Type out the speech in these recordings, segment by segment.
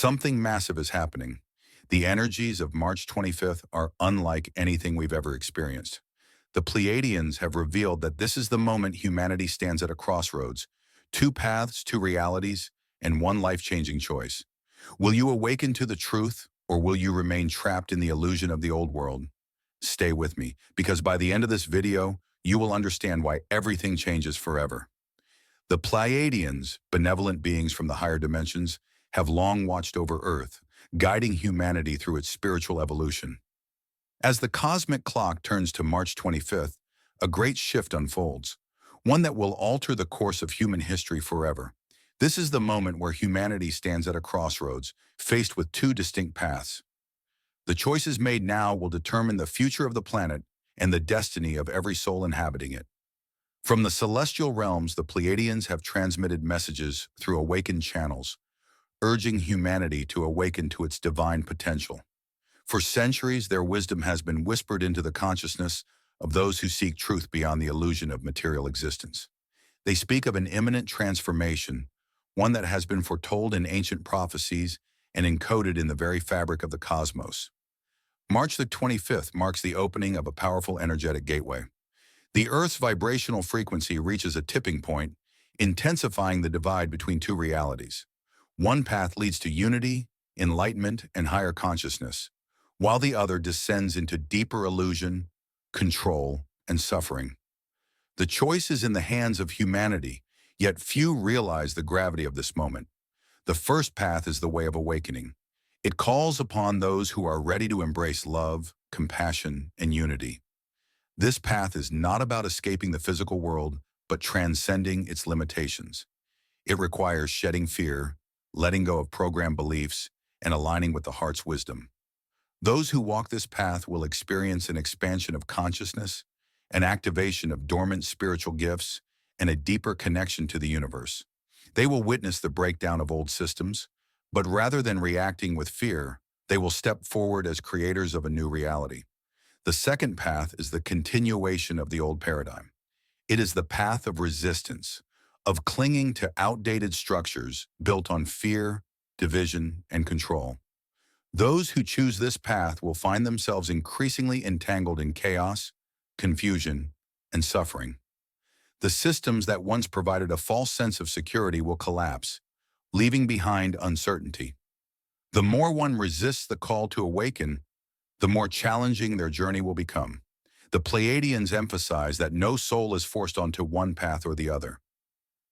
Something massive is happening. The energies of March 25th are unlike anything we've ever experienced. The Pleiadians have revealed that this is the moment humanity stands at a crossroads, two paths, two realities, and one life-changing choice. Will you awaken to the truth, or will you remain trapped in the illusion of the old world? Stay with me, because by the end of this video, you will understand why everything changes forever. The Pleiadians, benevolent beings from the higher dimensions, have long watched over Earth, guiding humanity through its spiritual evolution. As the cosmic clock turns to March 25th, a great shift unfolds, one that will alter the course of human history forever. This is the moment where humanity stands at a crossroads, faced with two distinct paths. The choices made now will determine the future of the planet and the destiny of every soul inhabiting it. From the celestial realms, the Pleiadians have transmitted messages through awakened channels, urging humanity to awaken to its divine potential. For centuries, their wisdom has been whispered into the consciousness of those who seek truth beyond the illusion of material existence. They speak of an imminent transformation, one that has been foretold in ancient prophecies and encoded in the very fabric of the cosmos. March the 25th marks the opening of a powerful energetic gateway. The Earth's vibrational frequency reaches a tipping point, intensifying the divide between two realities. One path leads to unity, enlightenment, and higher consciousness, while the other descends into deeper illusion, control, and suffering. The choice is in the hands of humanity, yet few realize the gravity of this moment. The first path is the way of awakening. It calls upon those who are ready to embrace love, compassion, and unity. This path is not about escaping the physical world, but transcending its limitations. It requires shedding fear, letting go of programmed beliefs, and aligning with the heart's wisdom. Those who walk this path will experience an expansion of consciousness, an activation of dormant spiritual gifts, and a deeper connection to the universe. They will witness the breakdown of old systems, but rather than reacting with fear, they will step forward as creators of a new reality. The second path is the continuation of the old paradigm. It is the path of resistance, of clinging to outdated structures built on fear, division, and control. Those who choose this path will find themselves increasingly entangled in chaos, confusion, and suffering. The systems that once provided a false sense of security will collapse, leaving behind uncertainty. The more one resists the call to awaken, the more challenging their journey will become. The Pleiadians emphasize that no soul is forced onto one path or the other.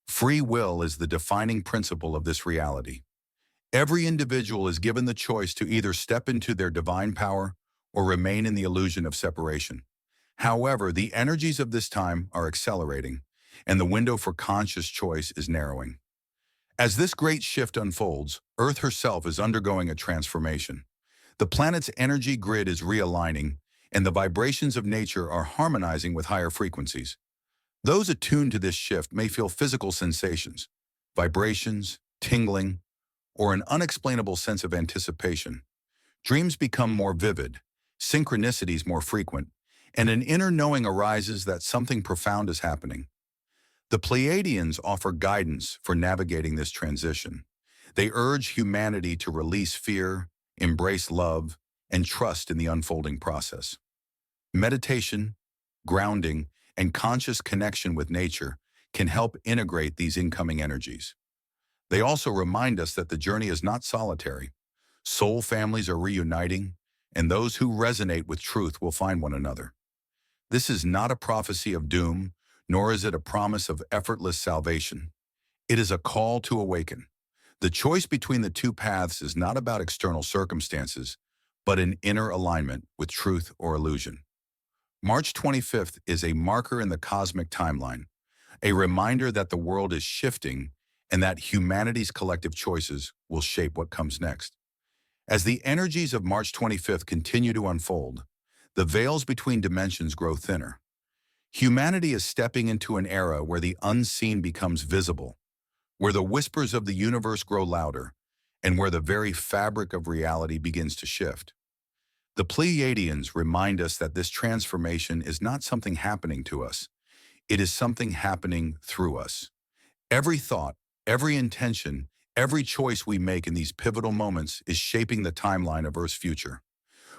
Free will is the defining principle of this reality. Every individual is given the choice to either step into their divine power or remain in the illusion of separation. However, the energies of this time are accelerating, and the window for conscious choice is narrowing. As this great shift unfolds, Earth herself is undergoing a transformation. The planet's energy grid is realigning, and the vibrations of nature are harmonizing with higher frequencies. Those attuned to this shift may feel physical sensations, vibrations, tingling, or an unexplainable sense of anticipation. Dreams become more vivid, synchronicities more frequent, and an inner knowing arises that something profound is happening. The Pleiadians offer guidance for navigating this transition. They urge humanity to release fear, embrace love, and trust in the unfolding process. Meditation, grounding, and conscious connection with nature can help integrate these incoming energies. They also remind us that the journey is not solitary. Soul families are reuniting, and those who resonate with truth will find one another. This is not a prophecy of doom, nor is it a promise of effortless salvation. It is a call to awaken. The choice between the two paths is not about external circumstances, but an inner alignment with truth or illusion. March 25th is a marker in the cosmic timeline, a reminder that the world is shifting and that humanity's collective choices will shape what comes next. As the energies of March 25th continue to unfold, the veils between dimensions grow thinner. Humanity is stepping into an era where the unseen becomes visible, where the whispers of the universe grow louder, and where the very fabric of reality begins to shift. The Pleiadians remind us that this transformation is not something happening to us. It is something happening through us. Every thought, every intention, Every choice we make in these pivotal moments is shaping the timeline of Earth's future.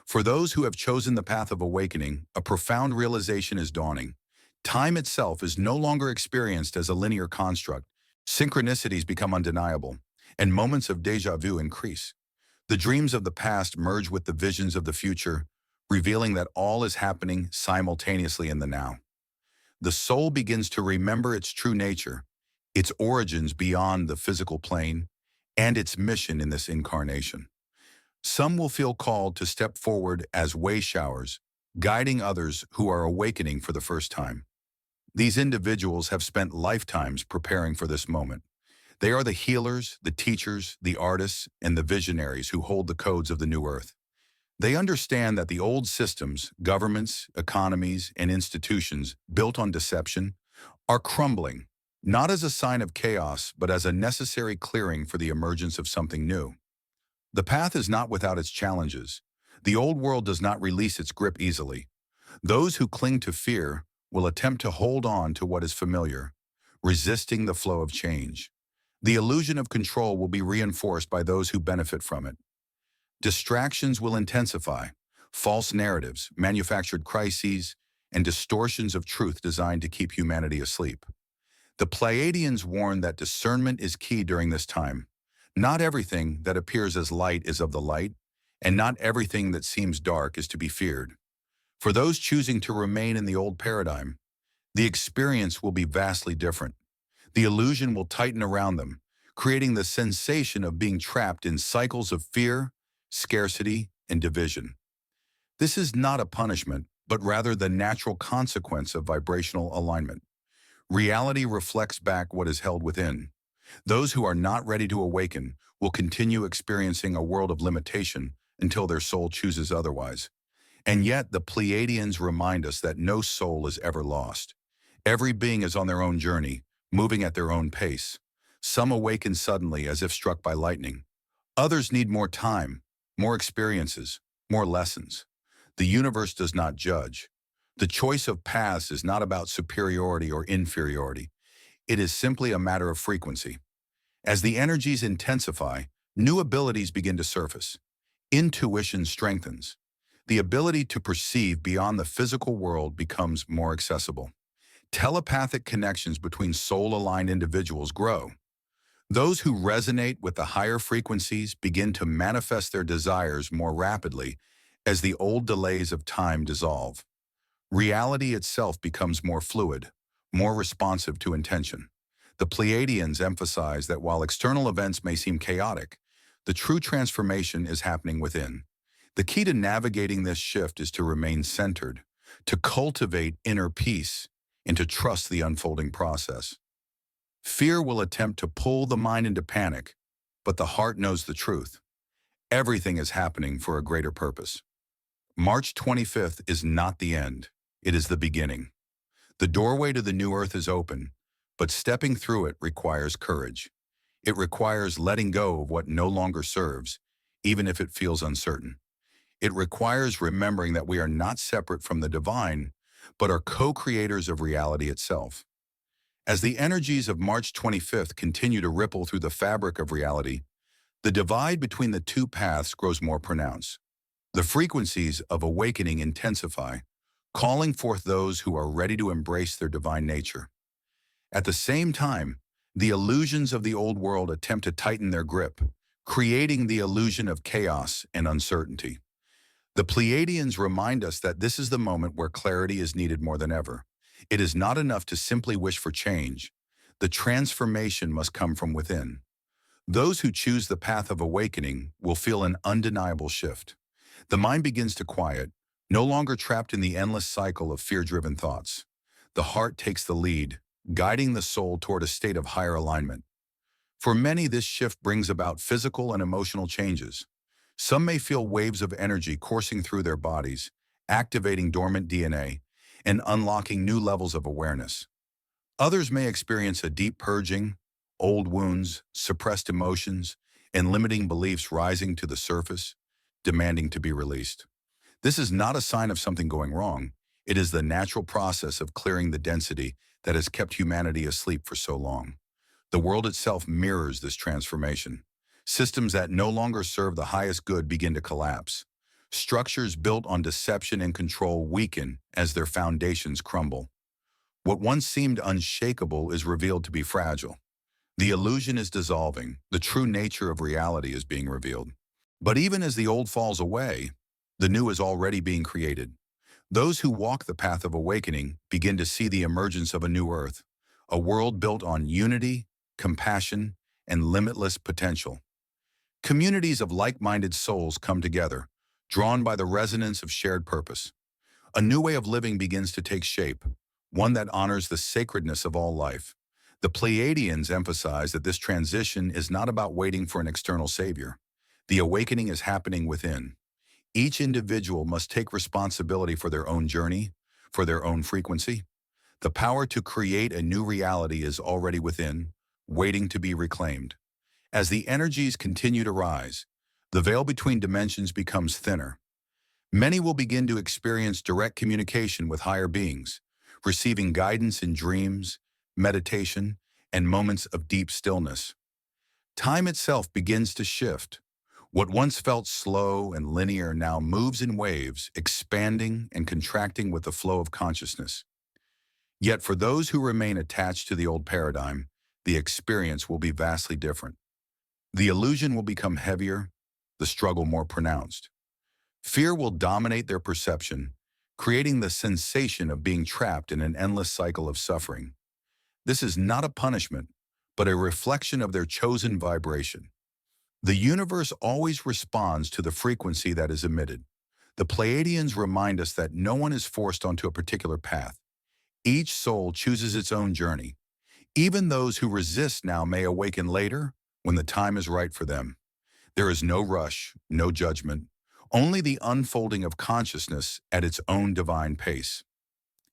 For those who have chosen the path of awakening, a profound realization is dawning. Time itself is no longer experienced as a linear construct. Synchronicities become undeniable, and moments of déjà vu increase. The dreams of the past merge with the visions of the future, revealing that all is happening simultaneously in the now. The soul begins to remember its true nature, its origins beyond the physical plane, and its mission in this incarnation. Some will feel called to step forward as way showers, guiding others who are awakening for the first time. These individuals have spent lifetimes preparing for this moment. They are the healers, the teachers, the artists, and the visionaries who hold the codes of the new earth. They understand that the old systems, governments, economies, and institutions built on deception are crumbling, not as a sign of chaos, but as a necessary clearing for the emergence of something new. The path is not without its challenges. The old world does not release its grip easily. Those who cling to fear will attempt to hold on to what is familiar, resisting the flow of change. The illusion of control will be reinforced by those who benefit from it. Distractions will intensify. False narratives, manufactured crises, and distortions of truth designed to keep humanity asleep. The Pleiadians warn that discernment is key during this time. Not everything that appears as light is of the light, and not everything that seems dark is to be feared. For those choosing to remain in the old paradigm, the experience will be vastly different. The illusion will tighten around them, creating the sensation of being trapped in cycles of fear, scarcity, and division. This is not a punishment, but rather the natural consequence of vibrational alignment. Reality reflects back what is held within. Those who are not ready to awaken will continue experiencing a world of limitation until their soul chooses otherwise. And yet, the Pleiadians remind us that no soul is ever lost. Every being is on their own journey, moving at their own pace. Some awaken suddenly as if struck by lightning. Others need more time, more experiences, more lessons. The universe does not judge. The choice of paths is not about superiority or inferiority. It is simply a matter of frequency. As the energies intensify, new abilities begin to surface. Intuition strengthens. The ability to perceive beyond the physical world becomes more accessible. Telepathic connections between soul-aligned individuals grow. Those who resonate with the higher frequencies begin to manifest their desires more rapidly as the old delays of time dissolve. Reality itself becomes more fluid, more responsive to intention. The Pleiadians emphasize that while external events may seem chaotic, the true transformation is happening within. The key to navigating this shift is to remain centered, to cultivate inner peace, and to trust the unfolding process. Fear will attempt to pull the mind into panic, but the heart knows the truth. Everything is happening for a greater purpose. March 25th is not the end. It is the beginning. The doorway to the new earth is open, but stepping through it requires courage. It requires letting go of what no longer serves, even if it feels uncertain. It requires remembering that we are not separate from the divine, but are co-creators of reality itself. As the energies of March 25th continue to ripple through the fabric of reality, the divide between the two paths grows more pronounced. The frequencies of awakening intensify, calling forth those who are ready to embrace their divine nature. At the same time, the illusions of the old world attempt to tighten their grip, creating the illusion of chaos and uncertainty. The Pleiadians remind us that this is the moment where clarity is needed more than ever. It is not enough to simply wish for change. The transformation must come from within. Those who choose the path of awakening will feel an undeniable shift. The mind begins to quiet, no longer trapped in the endless cycle of fear-driven thoughts. The heart takes the lead, guiding the soul toward a state of higher alignment. For many, this shift brings about physical and emotional changes. Some may feel waves of energy coursing through their bodies, activating dormant DNA and unlocking new levels of awareness. Others may experience a deep purging, old wounds, suppressed emotions, and limiting beliefs rising to the surface, demanding to be released. This is not a sign of something going wrong. It is the natural process of clearing the density that has kept humanity asleep for so long. The world itself mirrors this transformation. Systems that no longer serve the highest good begin to collapse. Structures built on deception and control weaken as their foundations crumble. What once seemed unshakable is revealed to be fragile. The illusion is dissolving, the true nature of reality is being revealed. But even as the old falls away, the new is already being created. Those who walk the path of awakening begin to see the emergence of a new earth, a world built on unity, compassion, and limitless potential. Communities of like-minded souls come together, drawn by the resonance of shared purpose. A new way of living begins to take shape, one that honors the sacredness of all life. The Pleiadians emphasize that this transition is not about waiting for an external savior. The awakening is happening within. Each individual must take responsibility for their own journey, for their own frequency. The power to create a new reality is already within, waiting to be reclaimed. As the energies continue to rise, the veil between dimensions becomes thinner. Many will begin to experience direct communication with higher beings, receiving guidance in dreams, meditation, and moments of deep stillness. Time itself begins to shift. What once felt slow and linear now moves in waves, expanding and contracting with the flow of consciousness. Yet for those who remain attached to the old paradigm, the experience will be vastly different. The illusion will become heavier, the struggle more pronounced. Fear will dominate their perception, creating the sensation of being trapped in an endless cycle of suffering. This is not a punishment, but a reflection of their chosen vibration. The universe always responds to the frequency that is emitted. The Pleiadians remind us that no one is forced onto a particular path. Each soul chooses its own journey. Even those who resist now may awaken later when the time is right for them. There is no rush, no judgment, only the unfolding of consciousness at its own divine pace.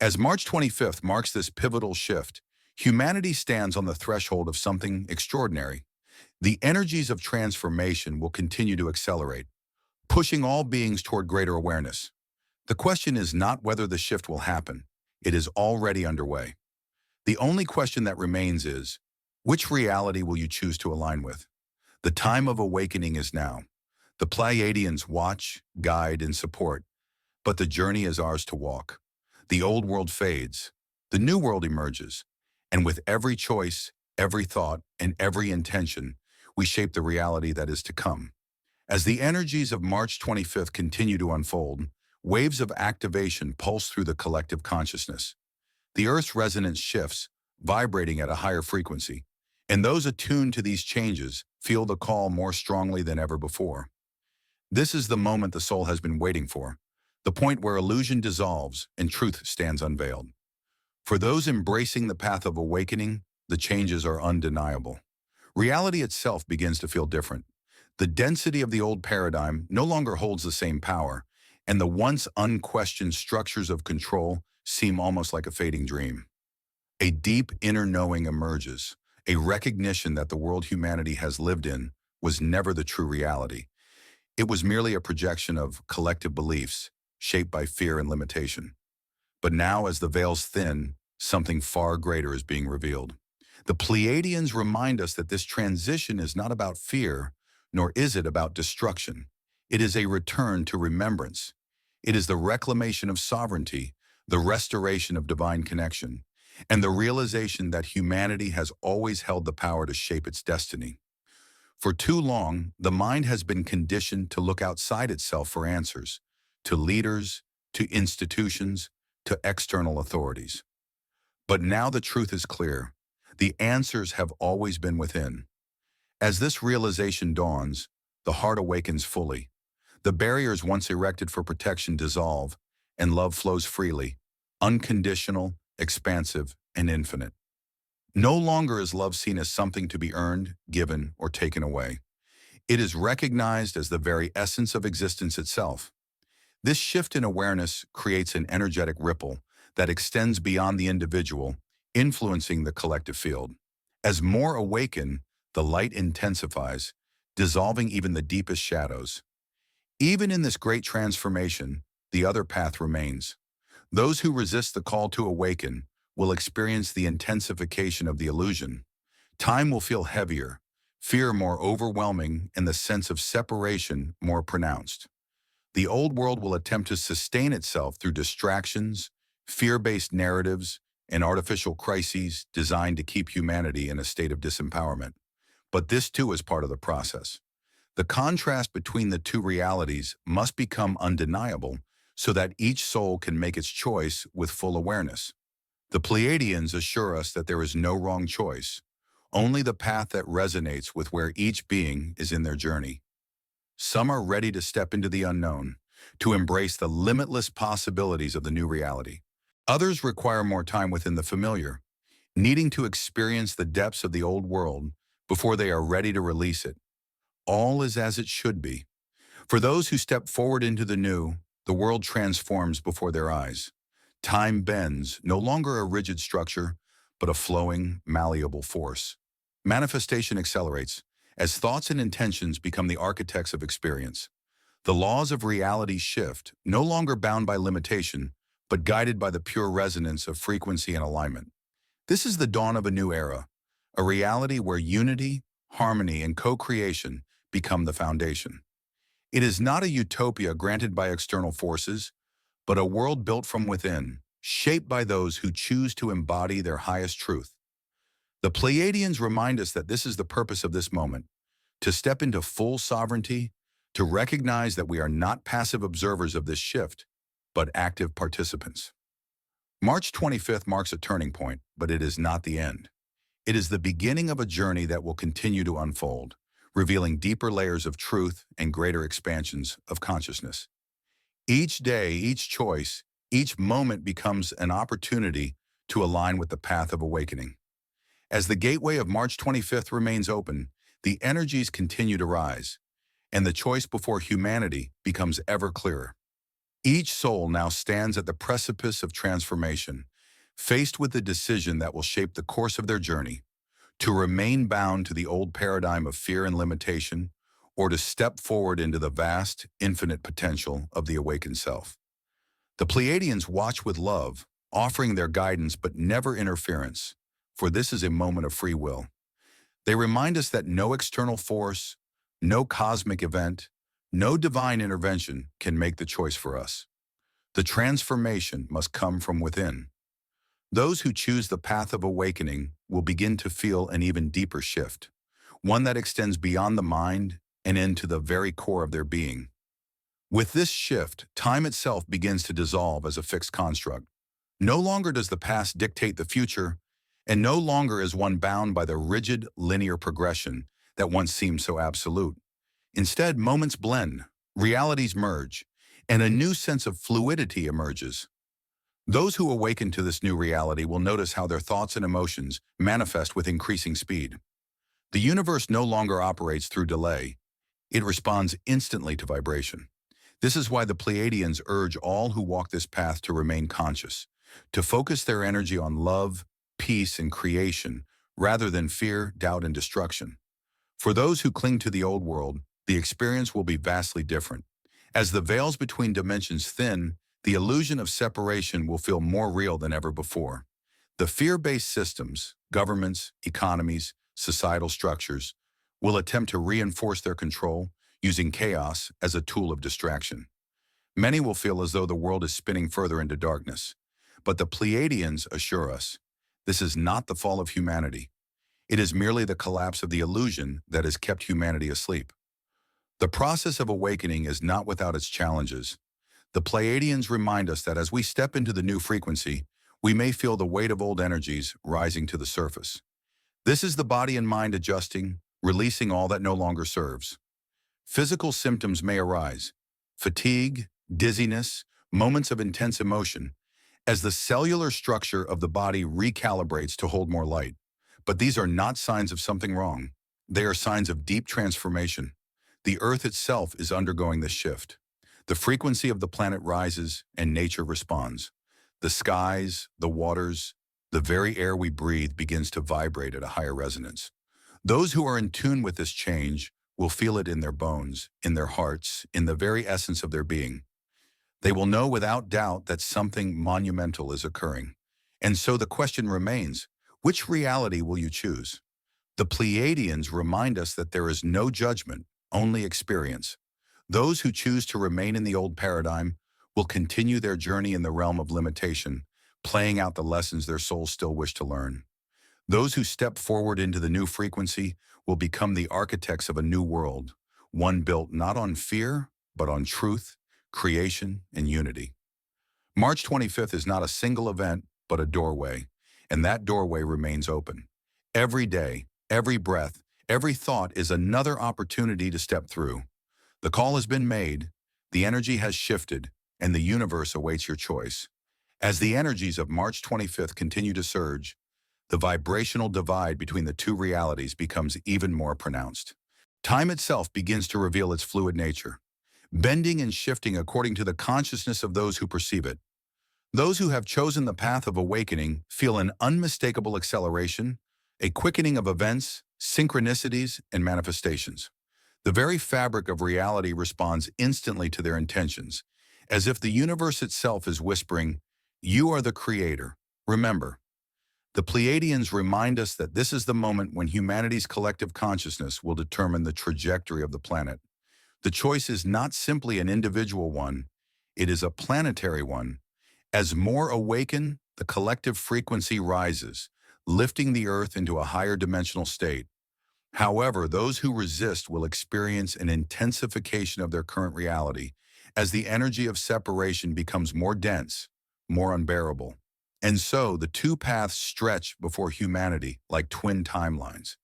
As March 25th marks this pivotal shift, humanity stands on the threshold of something extraordinary. The energies of transformation will continue to accelerate, pushing all beings toward greater awareness. The question is not whether the shift will happen. It is already underway. The only question that remains is, which reality will you choose to align with? The time of awakening is now. The Pleiadians watch, guide, and support, but the journey is ours to walk. The old world fades, the new world emerges, and with every choice, every thought, and every intention, we shape the reality that is to come. As the energies of March 25th continue to unfold, waves of activation pulse through the collective consciousness. The Earth's resonance shifts, vibrating at a higher frequency, and those attuned to these changes feel the call more strongly than ever before. This is the moment the soul has been waiting for, the point where illusion dissolves and truth stands unveiled. For those embracing the path of awakening, the changes are undeniable. Reality itself begins to feel different. The density of the old paradigm no longer holds the same power, and the once unquestioned structures of control seem almost like a fading dream. A deep inner knowing emerges, a recognition that the world humanity has lived in was never the true reality. It was merely a projection of collective beliefs, shaped by fear and limitation. But now, as the veils thin, something far greater is being revealed. The Pleiadians remind us that this transition is not about fear, nor is it about destruction. It is a return to remembrance. It is the reclamation of sovereignty, the restoration of divine connection, and the realization that humanity has always held the power to shape its destiny. For too long, the mind has been conditioned to look outside itself for answers, to leaders, to institutions, to external authorities. But now the truth is clear. The answers have always been within. As this realization dawns, the heart awakens fully. The barriers once erected for protection dissolve, and love flows freely, unconditional, expansive, and infinite. No longer is love seen as something to be earned, given, or taken away. It is recognized as the very essence of existence itself. This shift in awareness creates an energetic ripple that extends beyond the individual, influencing the collective field. As more awaken, the light intensifies, dissolving even the deepest shadows. Even in this great transformation, the other path remains. Those who resist the call to awaken will experience the intensification of the illusion. Time will feel heavier, fear more overwhelming, and the sense of separation more pronounced. The old world will attempt to sustain itself through distractions, fear-based narratives, and artificial crises designed to keep humanity in a state of disempowerment. But this too is part of the process. The contrast between the two realities must become undeniable so that each soul can make its choice with full awareness. The Pleiadians assure us that there is no wrong choice, only the path that resonates with where each being is in their journey. Some are ready to step into the unknown, to embrace the limitless possibilities of the new reality. Others require more time within the familiar, needing to experience the depths of the old world before they are ready to release it. All is as it should be. For those who step forward into the new, the world transforms before their eyes. Time bends, no longer a rigid structure, but a flowing, malleable force. Manifestation accelerates, as thoughts and intentions become the architects of experience. The laws of reality shift, no longer bound by limitation, but guided by the pure resonance of frequency and alignment. This is the dawn of a new era, a reality where unity, harmony, and co-creation become the foundation. It is not a utopia granted by external forces, but a world built from within, shaped by those who choose to embody their highest truth. The Pleiadians remind us that this is the purpose of this moment, to step into full sovereignty, to recognize that we are not passive observers of this shift, but active participants. March 25th marks a turning point, but it is not the end. It is the beginning of a journey that will continue to unfold, revealing deeper layers of truth and greater expansions of consciousness. Each day, each choice, each moment becomes an opportunity to align with the path of awakening. As the gateway of March 25th remains open, the energies continue to rise, and the choice before humanity becomes ever clearer. Each soul now stands at the precipice of transformation, faced with the decision that will shape the course of their journey: to remain bound to the old paradigm of fear and limitation, or to step forward into the vast, infinite potential of the awakened self. The Pleiadians watch with love, offering their guidance but never interference, for this is a moment of free will. They remind us that no external force, no cosmic event, no divine intervention can make the choice for us. The transformation must come from within. Those who choose the path of awakening will begin to feel an even deeper shift, one that extends beyond the mind and into the very core of their being. With this shift, time itself begins to dissolve as a fixed construct. No longer does the past dictate the future, and no longer is one bound by the rigid, linear progression that once seemed so absolute. Instead, moments blend, realities merge, and a new sense of fluidity emerges. Those who awaken to this new reality will notice how their thoughts and emotions manifest with increasing speed. The universe no longer operates through delay. It responds instantly to vibration. This is why the Pleiadians urge all who walk this path to remain conscious, to focus their energy on love, peace, and creation, rather than fear, doubt, and destruction. For those who cling to the old world, the experience will be vastly different. As the veils between dimensions thin, the illusion of separation will feel more real than ever before. The fear-based systems, governments, economies, societal structures, will attempt to reinforce their control, using chaos as a tool of distraction. Many will feel as though the world is spinning further into darkness. But the Pleiadians assure us, this is not the fall of humanity. It is merely the collapse of the illusion that has kept humanity asleep. The process of awakening is not without its challenges. The Pleiadians remind us that as we step into the new frequency, we may feel the weight of old energies rising to the surface. This is the body and mind adjusting, releasing all that no longer serves. Physical symptoms may arise: fatigue, dizziness, moments of intense emotion, as the cellular structure of the body recalibrates to hold more light. But these are not signs of something wrong. They are signs of deep transformation. The Earth itself is undergoing this shift. The frequency of the planet rises and nature responds. The skies, the waters, the very air we breathe begins to vibrate at a higher resonance. Those who are in tune with this change will feel it in their bones, in their hearts, in the very essence of their being. They will know without doubt that something monumental is occurring. And so the question remains, which reality will you choose? The Pleiadians remind us that there is no judgment, only experience. Those who choose to remain in the old paradigm will continue their journey in the realm of limitation, playing out the lessons their souls still wish to learn. Those who step forward into the new frequency will become the architects of a new world, one built not on fear, but on truth, creation, and unity. March 25th is not a single event, but a doorway, and that doorway remains open. Every day, every breath, every thought is another opportunity to step through. The call has been made, the energy has shifted, and the universe awaits your choice. As the energies of March 25th continue to surge, the vibrational divide between the two realities becomes even more pronounced. Time itself begins to reveal its fluid nature, bending and shifting according to the consciousness of those who perceive it. Those who have chosen the path of awakening feel an unmistakable acceleration, a quickening of events, synchronicities, and manifestations. The very fabric of reality responds instantly to their intentions, as if the universe itself is whispering, "You are the creator. Remember." The Pleiadians remind us that this is the moment when humanity's collective consciousness will determine the trajectory of the planet. The choice is not simply an individual one, it is a planetary one. As more awaken, the collective frequency rises, lifting the Earth into a higher dimensional state. However, those who resist will experience an intensification of their current reality as the energy of separation becomes more dense, more unbearable. And so the two paths stretch before humanity like twin timelines,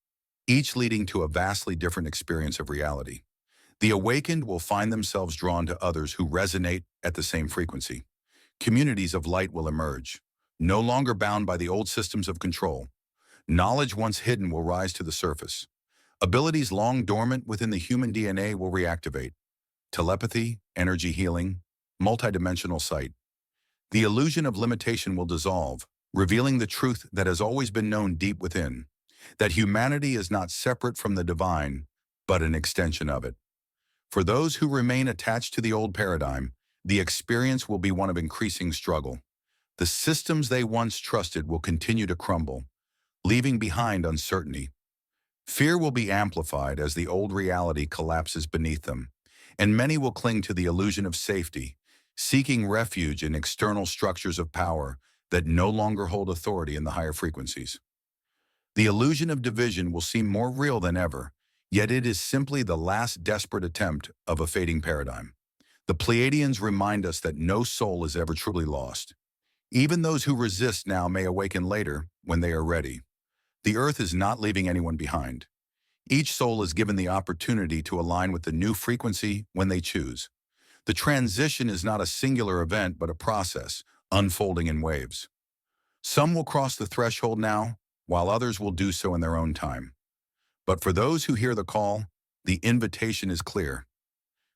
each leading to a vastly different experience of reality. The awakened will find themselves drawn to others who resonate at the same frequency. Communities of light will emerge, no longer bound by the old systems of control. Knowledge once hidden will rise to the surface. Abilities long dormant within the human DNA will reactivate. Telepathy, energy healing, multidimensional sight. The illusion of limitation will dissolve, revealing the truth that has always been known deep within, that humanity is not separate from the divine, but an extension of it. For those who remain attached to the old paradigm, the experience will be one of increasing struggle. The systems they once trusted will continue to crumble, leaving behind uncertainty. Fear will be amplified as the old reality collapses beneath them, and many will cling to the illusion of safety, seeking refuge in external structures of power that no longer hold authority in the higher frequencies. The illusion of division will seem more real than ever, yet it is simply the last desperate attempt of a fading paradigm. The Pleiadians remind us that no soul is ever truly lost. Even those who resist now may awaken later when they are ready. The Earth is not leaving anyone behind. Each soul is given the opportunity to align with the new frequency when they choose. The transition is not a singular event, but a process, unfolding in waves. Some will cross the threshold now, while others will do so in their own time. But for those who hear the call, the invitation is clear.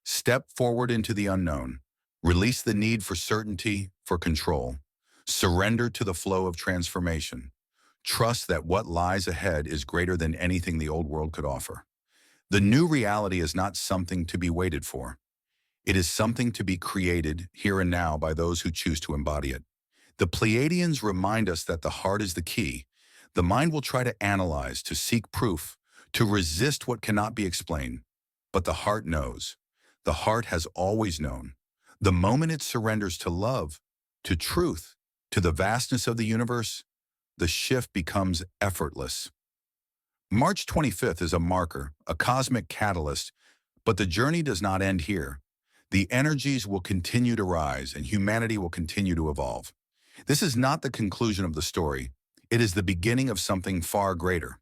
Step forward into the unknown. Release the need for certainty, for control. Surrender to the flow of transformation. Trust that what lies ahead is greater than anything the old world could offer. The new reality is not something to be waited for. It is something to be created here and now by those who choose to embody it. The Pleiadians remind us that the heart is the key. The mind will try to analyze, to seek proof, to resist what cannot be explained. But the heart knows. The heart has always known. The moment it surrenders to love, to truth, to the vastness of the universe, the shift becomes effortless. March 25th is a marker, a cosmic catalyst, but the journey does not end here. The energies will continue to rise and humanity will continue to evolve. This is not the conclusion of the story. It is the beginning of something far greater.